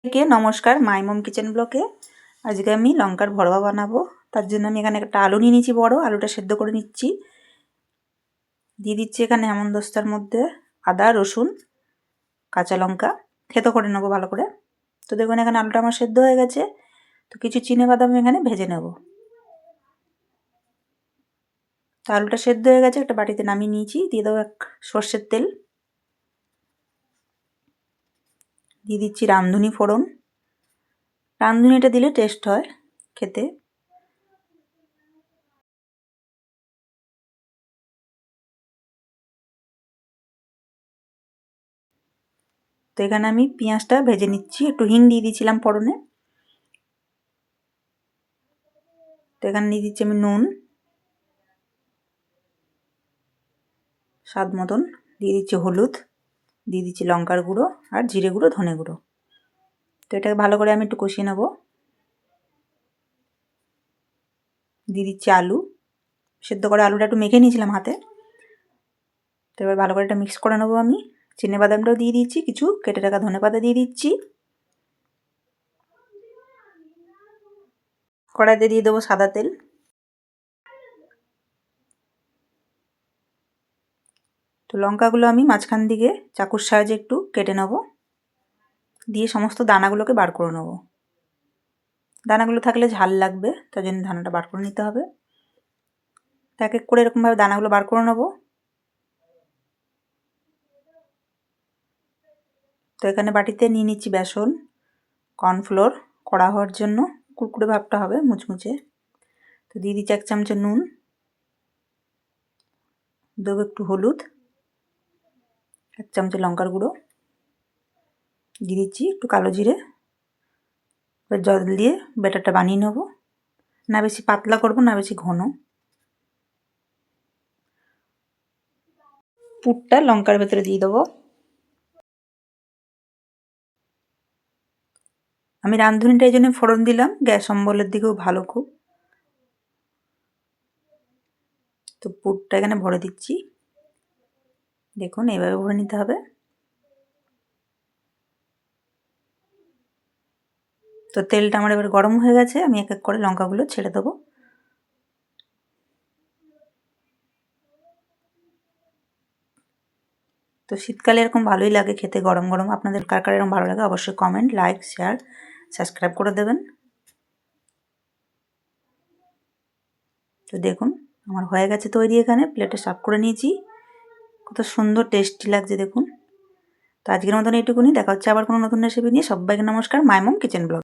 কে নমস্কার, মাই মম কিচেন ব্লকে। আজকে আমি লঙ্কার ভরোয়া বানাবো। তার জন্য আমি এখানে একটা আলু নিয়ে নিয়েছি বড়, আলুটা সেদ্ধ করে নিচ্ছি। দিয়ে দিচ্ছি এখানে হেমন্তস্তার মধ্যে আদা, রসুন, কাঁচা লঙ্কা, থেতো করে নেবো ভালো করে। তো দেখুন এখানে আলুটা আমার সেদ্ধ হয়ে গেছে। তো কিছু চিনেবাদাম এখানে ভেজে নেব। তো আলুটা সেদ্ধ হয়ে গেছে, একটা বাটিতে নামিয়ে নিয়েছি। দিয়ে দেবো সর্ষের তেল, দিয়ে দিচ্ছি রাঁধুনি ফোড়ন। রাঁধুনিটা দিলে টেস্ট হয় খেতে। তো এখানে আমি পেঁয়াজটা ভেজে নিচ্ছি, একটু হিং দিয়ে দিয়েছিলাম ফোড়নে। তো এখানে দিয়ে দিচ্ছি আমি নুন স্বাদ মতন, দিয়ে দিচ্ছি হলুদ, দিয়ে দিচ্ছি লঙ্কার গুঁড়ো আর জিরে গুঁড়ো, ধনে গুঁড়ো। তো এটাকে ভালো করে আমি একটু কষিয়ে নেব। দিয়ে দিচ্ছি আলু, সেদ্ধ করে আলুটা একটু মেখে নিয়েছিলাম হাতে। তো এবার ভালো করে এটা মিক্স করে নেবো আমি। চিনেবাদামটাও দিয়ে দিচ্ছি, কিছু কেটে রাখা ধনেপাতা দিয়ে দিচ্ছি। কড়াইতে দিয়ে দেবো সাদা তেল। তো লঙ্কাগুলো আমি মাঝখান দিকে চাকুর সাহায্যে একটু কেটে নেব, দিয়ে সমস্ত দানাগুলোকে বার করে নেব। দানাগুলো থাকলে ঝাল লাগবে, তার জন্য দানাটা বার করে নিতে হবে। তো এক এক করে এরকমভাবে দানাগুলো বার করে নেব। তো এখানে বাটিতে নিয়ে নিচ্ছি বেসন, কর্নফ্লোর কড়া হওয়ার জন্য, কুরকুরে ভাবটা হবে মুচমুচে। তো দিয়ে দিচ্ছি 1 চামচ নুন, দেবো একটু হলুদ, 1 চামচ লঙ্কার গুঁড়ো, দিয়ে দিচ্ছি একটু কালো জিরে। এবার জল দিয়ে ব্যাটারটা বানিয়ে নেব, না বেশি পাতলা করব না বেশি ঘন। পুরটা লঙ্কার ভেতরে দিয়ে দেবো। আমি রাঁধুনিটা এই জন্য ফোড়ন দিলাম, গ্যাস অম্বলের দিকেও ভালো খুব। তো পুরটা এখানে ভরে দিচ্ছি, দেখুন এইভাবে ভরে নিতে হবে। তো তেলটা আমার এবার গরম হয়ে গেছে, আমি এক এক করে লঙ্কাগুলো ছেড়ে দেবো। তো শীতকালে এরকম ভালোই লাগে খেতে গরম গরম। আপনাদের কার কার এরকম ভালো লাগে অবশ্যই কমেন্ট, লাইক, শেয়ার, সাবস্ক্রাইব করে দেবেন। তো দেখুন আমার হয়ে গেছে তৈরি, এখানে প্লেটে সার্ভ করে নিয়েছি। কত সুন্দর টেস্টি লাগছে দেখুন। তো আজকের মতন এইটুকুনি, দেখা হচ্ছে আবার কোনো নতুন রেসিপি নিয়ে। সবাইকে নমস্কার, মাই মম কিচেন ব্লগ।